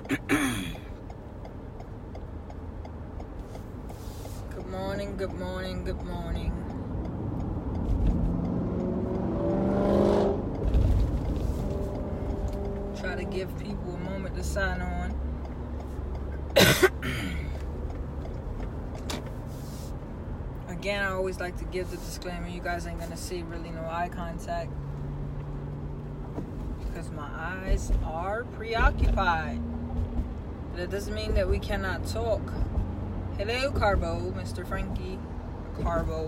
Good morning, good morning, good morning. Try to give people a moment to sign on. Again, I always like to give the disclaimer, you guys ain't gonna see really no eye contact because my eyes are preoccupied. But that doesn't mean that we cannot talk. Hello, Carbo, Mr. Frankie Carbo.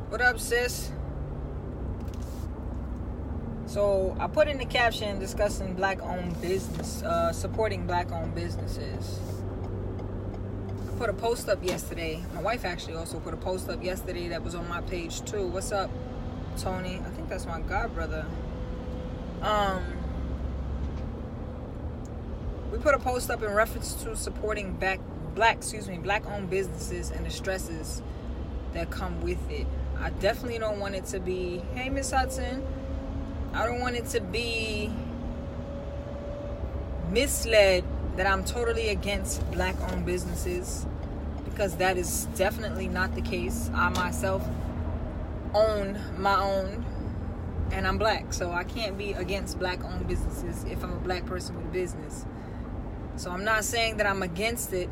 What up, sis? So I put in the caption discussing black-owned business, supporting black-owned businesses. I put a post up yesterday. My wife actually also put a post up yesterday that was on my page too. What's up, Tony? I think that's my god brother. We put a post up in reference to supporting black-owned businesses and the stresses that come with it. I definitely don't want it to be, hey, Miss Hudson, I don't want it to be misled that I'm totally against black-owned businesses, because that is definitely not the case. I myself own my own, and I'm black, so I can't be against black-owned businesses if I'm a black person with a business. So I'm not saying that I'm against it,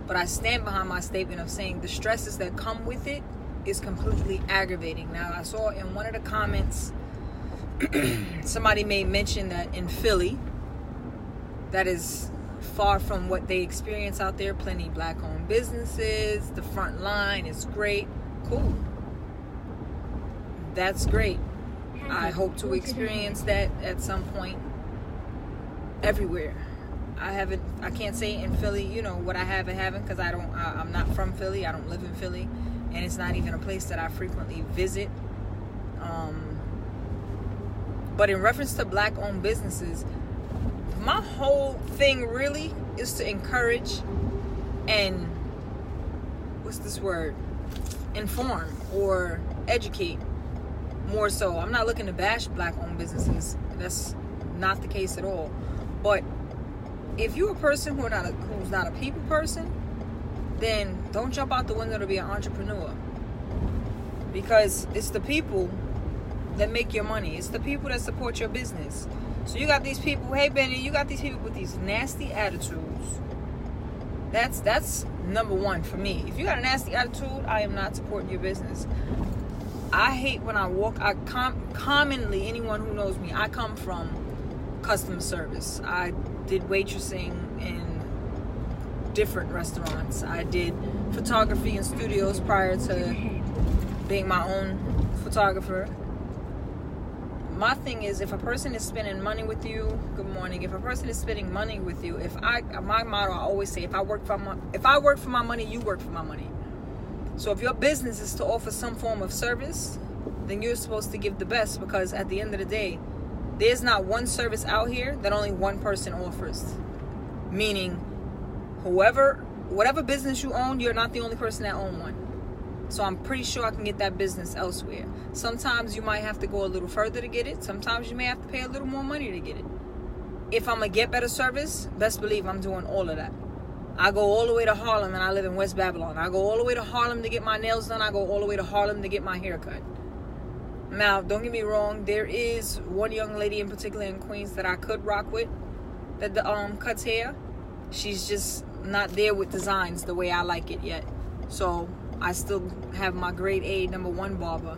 but I stand behind my statement of saying the stresses that come with it is completely aggravating. Now, I saw in one of the comments, somebody made mention that in Philly, that is far from what they experience out there. Plenty black-owned businesses. The front line is great. Cool. That's great. I hope to experience that at some point everywhere. I can't say in Philly, what I haven't, because I'm not from Philly. I don't live in Philly, and it's not even a place that I frequently visit. But in reference to black-owned businesses, my whole thing really is to encourage and, inform or educate more so. I'm not looking to bash black-owned businesses. That's not the case at all. But if you're a person who's not a people person, then don't jump out the window to be an entrepreneur. Because it's the people that make your money. It's the people that support your business. So you got these people, hey Benny, you got these people with these nasty attitudes. That's number one for me. If you got a nasty attitude, I am not supporting your business. I hate when I walk. Commonly, anyone who knows me, I come from customer service. I did waitressing in different restaurants. I did photography in studios prior to being my own photographer. My thing is, if a person is spending money with you, good morning. If a person is spending money with you, my motto, I always say, if I work for my money, you work for my money. So if your business is to offer some form of service, then you're supposed to give the best, because at the end of the day, there's not one service out here that only one person offers. Meaning, whatever business you own, you're not the only person that owns one. So I'm pretty sure I can get that business elsewhere. Sometimes you might have to go a little further to get it. Sometimes you may have to pay a little more money to get it. If I'm going to get better service, best believe I'm doing all of that. I go all the way to Harlem, and I live in West Babylon. I go all the way to Harlem to get my nails done. I go all the way to Harlem to get my hair cut. Now, don't get me wrong. There is one young lady in particular in Queens that I could rock with that cuts hair. She's just not there with designs the way I like it yet. So I still have my grade A #1 barber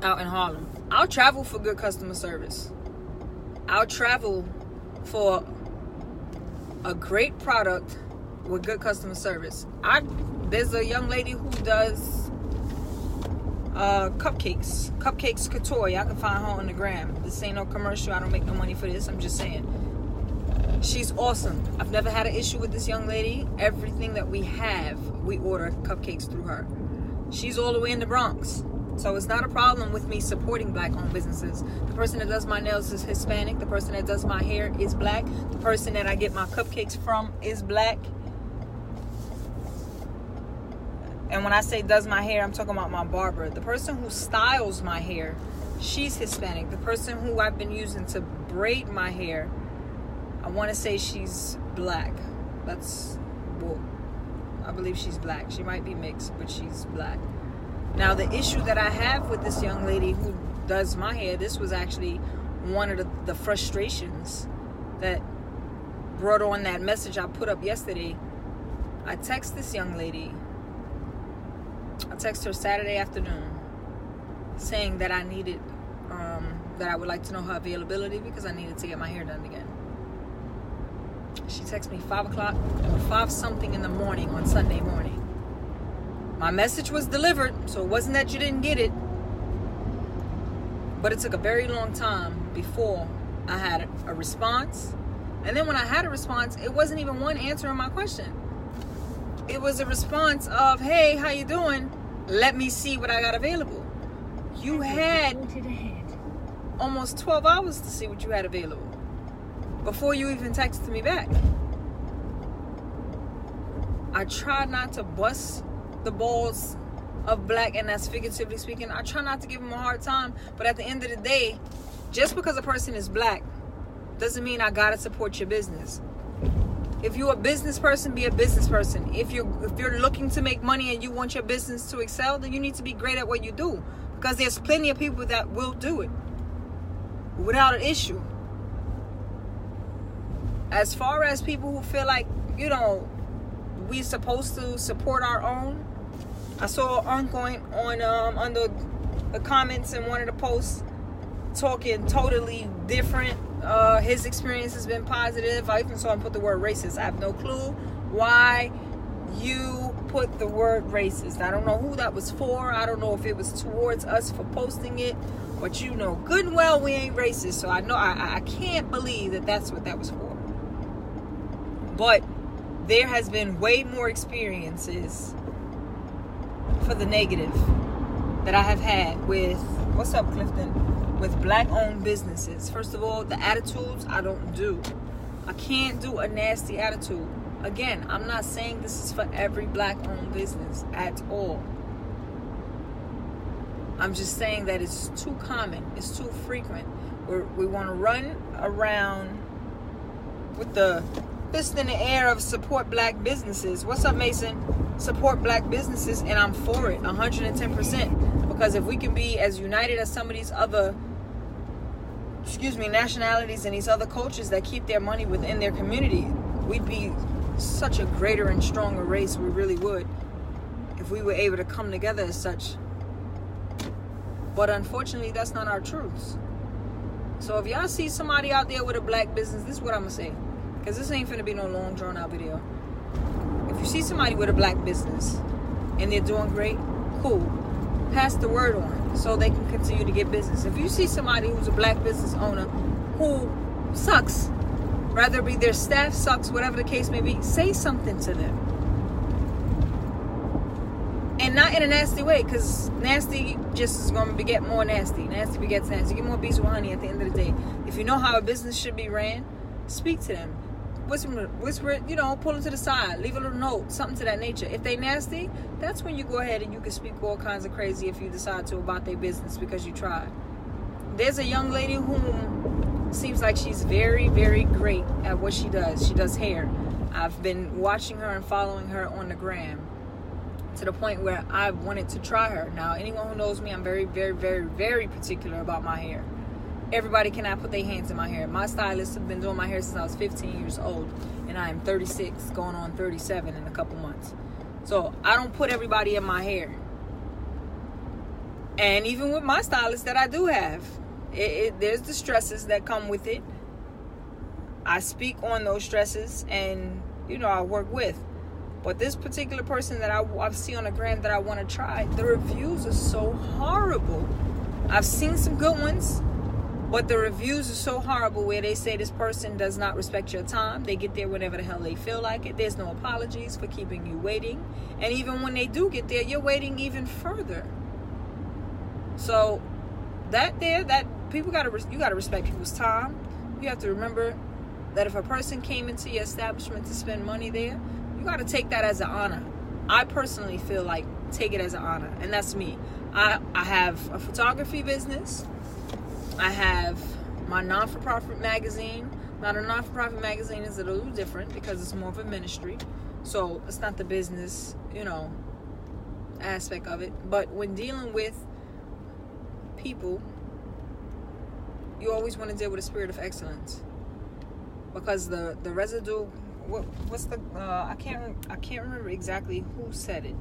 out in Harlem. I'll travel for good customer service. I'll travel for a great product with good customer service. There's a young lady who does cupcakes couture. Y'all can find her on the gram. This ain't no commercial. I don't make no money for this. I'm just saying, she's awesome. I've never had an issue with this young lady. Everything that we have, we order cupcakes through her. She's all the way in the Bronx. So it's not a problem with me supporting black-owned businesses. The person that does my nails is Hispanic. The person that does my hair is black. The person that I get my cupcakes from is black. And when I say does my hair, I'm talking about my barber. The person who styles my hair she's Hispanic. The person who I've been using to braid my hair, I want to say she's black. I believe she's black. She might be mixed, but she's black. Now, the issue that I have with this young lady who does my hair, this was actually one of the frustrations that brought on that message I put up yesterday. I text this young lady. I text her Saturday afternoon saying that I needed, that I would like to know her availability because I needed to get my hair done again. She texted me 5 something in the morning on Sunday morning. My message was delivered, so it wasn't that you didn't get it. But it took a very long time before I had a response. And then when I had a response, it wasn't even one answering my question. It was a response of, hey, how you doing? Let me see what I got available. You had almost 12 hours to see what you had available before you even texted me back. I try not to bust the balls of black, and that's figuratively speaking. I try not to give them a hard time, but at the end of the day, just because a person is black doesn't mean I gotta support your business. If you're a business person, be a business person. If you're looking to make money and you want your business to excel, then you need to be great at what you do, because there's plenty of people that will do it without an issue. As far as people who feel like, we're supposed to support our own, I saw Uncle on under the comments in one of the posts talking totally different. His experience has been positive. I even saw him put the word racist. I have no clue why you put the word racist. I don't know who that was for. I don't know if it was towards us for posting it, but you know good and well we ain't racist. So I know I can't believe that that's what that was for. But there has been way more experiences for the negative that I have had with, what's up, Clifton? With black-owned businesses. First of all, the attitudes I don't do. I can't do a nasty attitude. Again, I'm not saying this is for every black-owned business at all. I'm just saying that it's too common. It's too frequent. We want to run around with the fist in the air of support black businesses. What's up, Mason? Support black businesses, and I'm for it 110%. Because if we can be as united as some of these other nationalities and these other cultures that keep their money within their community, we'd be such a greater and stronger race. We really would, if we were able to come together as such. But unfortunately, that's not our truths. So if y'all see somebody out there with a black business, this is what I'm gonna say, because this ain't finna be no long drawn out video. If you see somebody with a black business and they're doing great, cool, pass the word on so they can continue to get business. If you see somebody who's a black business owner who sucks, rather be their staff sucks, whatever the case may be, say something to them. And not in a nasty way, because nasty just is going to beget more nasty. Nasty begets nasty. You get more bees with honey at the end of the day. If you know how a business should be ran, speak to them. Whisper it, pull them to the side. Leave a little note, something to that nature. If they nasty, that's when you go ahead and you can speak all kinds of crazy if you decide to about their business because you tried. There's a young lady who seems like she's very, very great at what she does. She does hair. I've been watching her and following her on the gram to the point where I wanted to try her. Now, anyone who knows me, I'm very, very, very, very particular about my hair. Everybody cannot put their hands in my hair. My stylists have been doing my hair since I was 15 years old, and I am 36, going on 37 in a couple months. So I don't put everybody in my hair. And even with my stylist that I do have, there's the stresses that come with it. I speak on those stresses, and I work with. But this particular person that I see on the gram that I want to try, the reviews are so horrible. I've seen some good ones, but the reviews are so horrible where they say this person does not respect your time. They get there whenever the hell they feel like it. There's no apologies for keeping you waiting. And even when they do get there, you're waiting even further. So that people you gotta respect people's time. You have to remember that if a person came into your establishment to spend money there, you got to take that as an honor. I personally feel like take it as an honor, and that's me. I have a photography business. I have my non-for-profit magazine. Now, the non-for-profit magazine is a little different because it's more of a ministry. So it's not the business, aspect of it. But when dealing with people, you always want to deal with a spirit of excellence. Because the residue, what's the, I can't remember exactly who said it,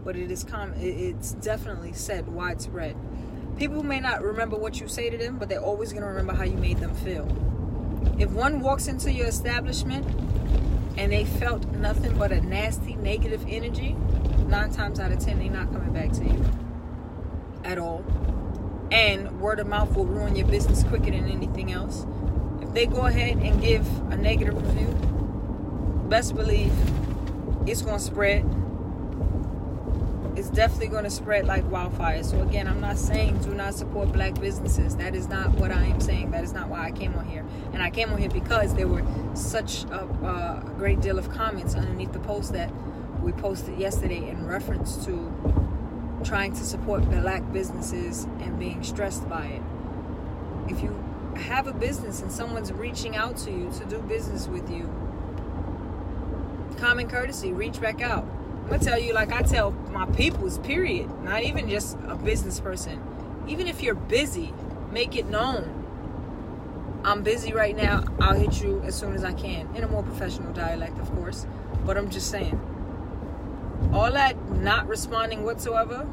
but it is it's definitely said widespread. People may not remember what you say to them, but they're always going to remember how you made them feel. If one walks into your establishment and they felt nothing but a nasty, negative energy, 9 times out of 10, they're not coming back to you at all. And word of mouth will ruin your business quicker than anything else. If they go ahead and give a negative review, best believe it's going to spread. It's definitely going to spread like wildfire. So again, I'm not saying do not support black businesses. That is not what I am saying. That is not why I came on here. And I came on here because there were such a great deal of comments underneath the post that we posted yesterday in reference to trying to support black businesses and being stressed by it. If you have a business and someone's reaching out to you to do business with you, common courtesy, reach back out. I'm gonna tell you like I tell my peoples, period. Not even just a business person. Even if you're busy, make it known. I'm busy right now. I'll hit you as soon as I can. In a more professional dialect, of course. But I'm just saying. All that not responding whatsoever,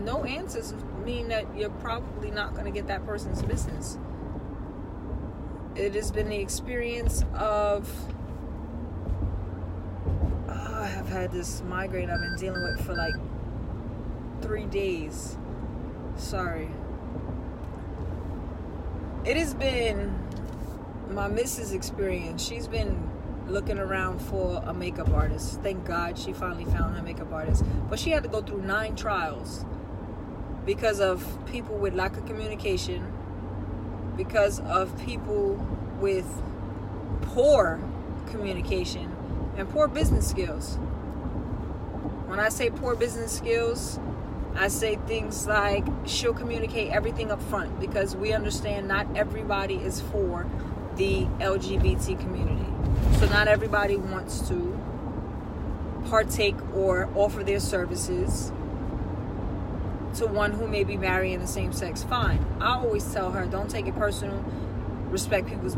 no answers mean that you're probably not going to get that person's business. It has been the experience of... I've had this migraine I've been dealing with for like 3 days. Sorry. It has been my missus' experience. She's been looking around for a makeup artist. Thank God she finally found her makeup artist. But she had to go through 9 trials because of people with lack of communication, because of people with poor communication and poor business skills. When I say poor business skills, I say things like she'll communicate everything up front because we understand not everybody is for the LGBT community. So not everybody wants to partake or offer their services to one who may be marrying the same sex. Fine. I always tell her, don't take it personal. Respect people's,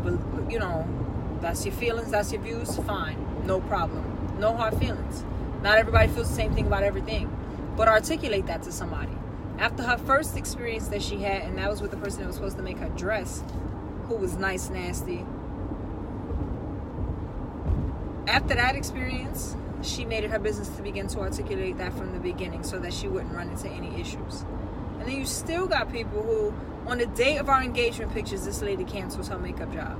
that's your feelings, that's your views. Fine. No problem. No hard feelings. Not everybody feels the same thing about everything. But articulate that to somebody. After her first experience that she had, and that was with the person that was supposed to make her dress, who was nice, nasty. After that experience, she made it her business to begin to articulate that from the beginning so that she wouldn't run into any issues. And then you still got people who, on the day of our engagement pictures, this lady cancels her makeup job.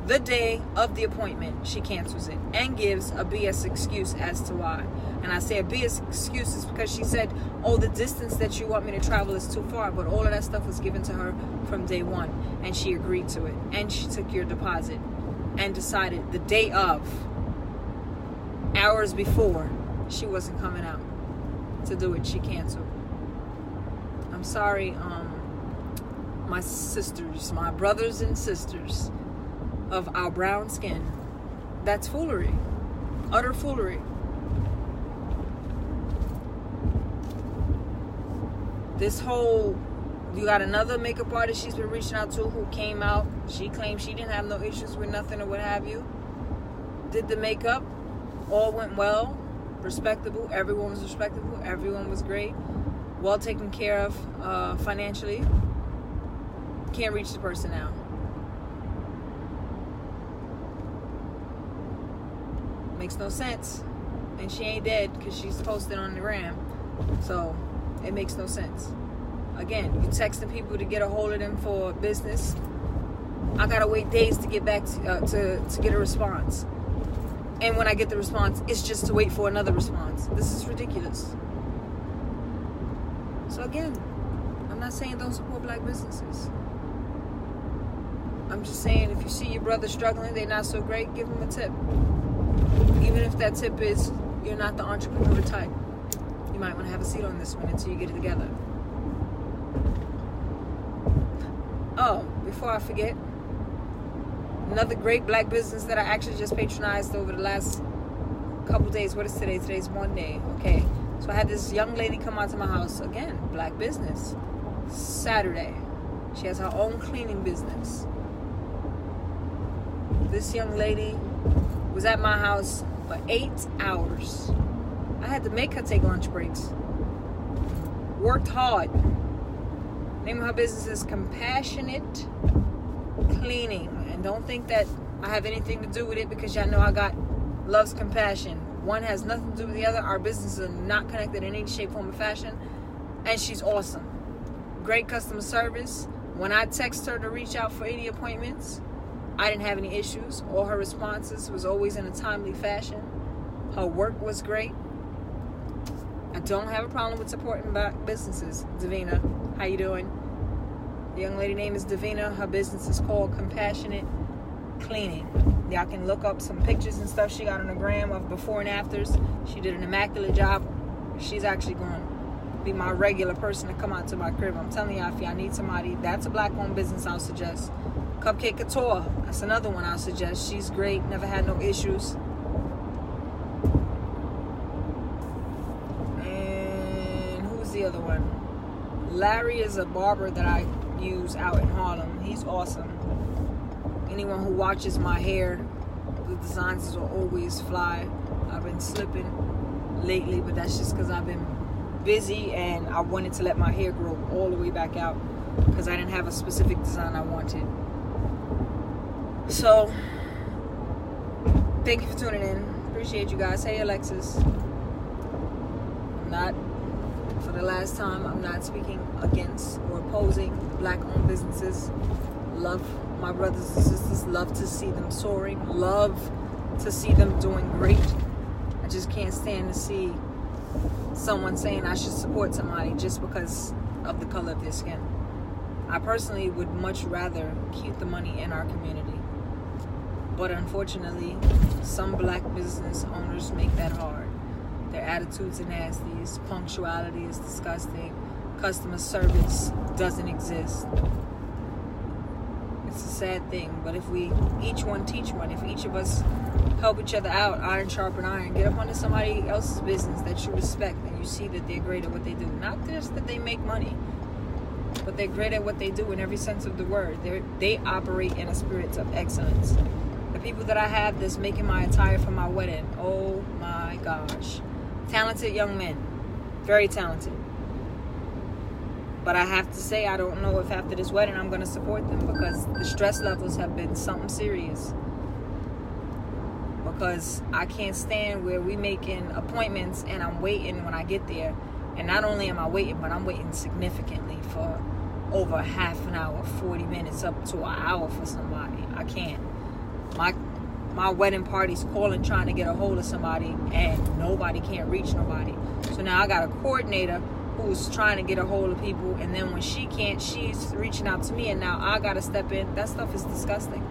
The day of the appointment, she cancels it and gives a BS excuse as to why. And I say a BS excuse is because she said, oh, the distance that you want me to travel is too far. But all of that stuff was given to her from day one. And she agreed to it. And she took your deposit and decided the day of, hours before, she wasn't coming out to do it. She canceled. I'm sorry, my sisters, my brothers and sisters of our brown skin. That's foolery. Utter foolery. This whole, you got another makeup artist she's been reaching out to who came out. She claimed she didn't have no issues with nothing or what have you. Did the makeup. All went well. Respectable. Everyone was respectable. Everyone was great. Well taken care of financially. Can't reach the person now. Makes no sense. And she ain't dead because she's posted on the gram. So it makes no sense. Again, you texting people to get a hold of them for business. I gotta wait days to get back to get a response. And when I get the response, it's just to wait for another response. This is ridiculous. So again, I'm not saying don't support black businesses. I'm just saying if you see your brother struggling, they're not so great, give them a tip. Even if that tip is you're not the entrepreneur type. You might want to have a seat on this one until you get it together. Oh, before I forget, another great black business that I actually just patronized over the last couple days. What is today? Today's Monday. Okay. So I had this young lady come out to my house. Again, black business. Saturday. She has her own cleaning business. This young lady was at my house for 8 hours. I had to make her take lunch breaks. Worked hard. Name of her business is Compassionate Cleaning. And don't think that I have anything to do with it, because y'all know I got Love's Compassion. One has nothing to do with the other. Our businesses are not connected in any shape, form, or fashion. And she's awesome. Great customer service. When I text her to reach out for any appointments, I didn't have any issues. All her responses was always in a timely fashion. Her work was great. I don't have a problem with supporting black businesses. Davina, how you doing? The young lady name is Davina. Her business is called Compassionate Cleaning. Y'all can look up some pictures and stuff she got on the gram of before and afters. She did an immaculate job. She's actually going to be my regular person to come out to my crib. I'm telling y'all, if y'all need somebody, that's a black-owned business I'll suggest. Cupcake Couture, that's another one I'll suggest. She's great, never had no issues. And who's the other one? Larry is a barber that I use out in Harlem. He's awesome. Anyone who watches my hair, the designs will always fly. I've been slipping lately, but that's just because I've been busy and I wanted to let my hair grow all the way back out because I didn't have a specific design I wanted. So, thank you for tuning in. Appreciate you guys. Hey, Alexis. For the last time, I'm not speaking against or opposing black-owned businesses. Love my brothers and sisters. Love to see them soaring. Love to see them doing great. I just can't stand to see someone saying I should support somebody just because of the color of their skin. I personally would much rather keep the money in our community. But unfortunately, some black business owners make that hard. Their attitudes are nasty. Punctuality is disgusting. Customer service doesn't exist. It's a sad thing, but if we each one teach one, if each of us help each other out, iron sharpen iron, get up under somebody else's business that you respect and you see that they're great at what they do. Not just that they make money, but they're great at what they do in every sense of the word. They operate in a spirit of excellence. The people that I have that's making my attire for my wedding, oh my gosh. Talented young men. Very talented. But I have to say, I don't know if after this wedding I'm going to support them, because the stress levels have been something serious. Because I can't stand where we making appointments and I'm waiting when I get there. And not only am I waiting, but I'm waiting significantly for over half an hour, 40 minutes, up to an hour for somebody. I can't. My wedding party's calling, trying to get a hold of somebody, and nobody can't reach nobody. So now I got a coordinator who's trying to get a hold of people, and then when she can't, she's reaching out to me, and now I gotta step in. That stuff is disgusting.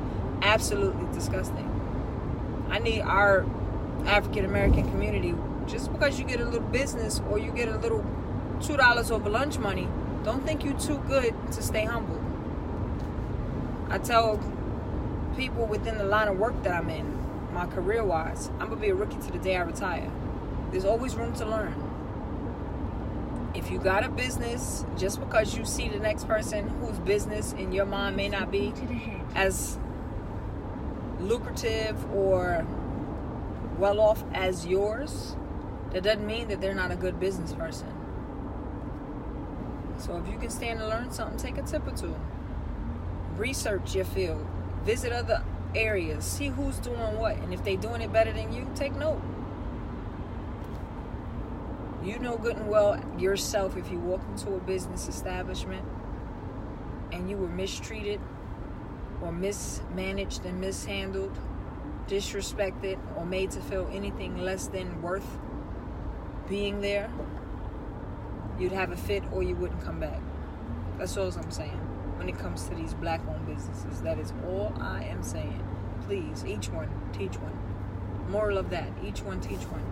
Absolutely disgusting. I need our African American community, just because you get a little business or you get a little $2 over lunch money, don't think you're too good to stay humble. I tell people within the line of work that I'm in, my career-wise, I'm gonna be a rookie to the day I retire. There's always room to learn. If you got a business, just because you see the next person whose business in your mind may not be as lucrative or well-off as yours, that doesn't mean that they're not a good business person. So if you can stand to learn something, take a tip or two. Research your field. Visit other areas. See who's doing what. And if they're doing it better than you, take note. You know good and well yourself, if you walk into a business establishment and you were mistreated or mismanaged and mishandled, disrespected, or made to feel anything less than worth being there, you'd have a fit or you wouldn't come back. That's all I'm saying. When it comes to these black-owned businesses, that is all I am saying. Please, each one, teach one. Moral of that, each one, teach one.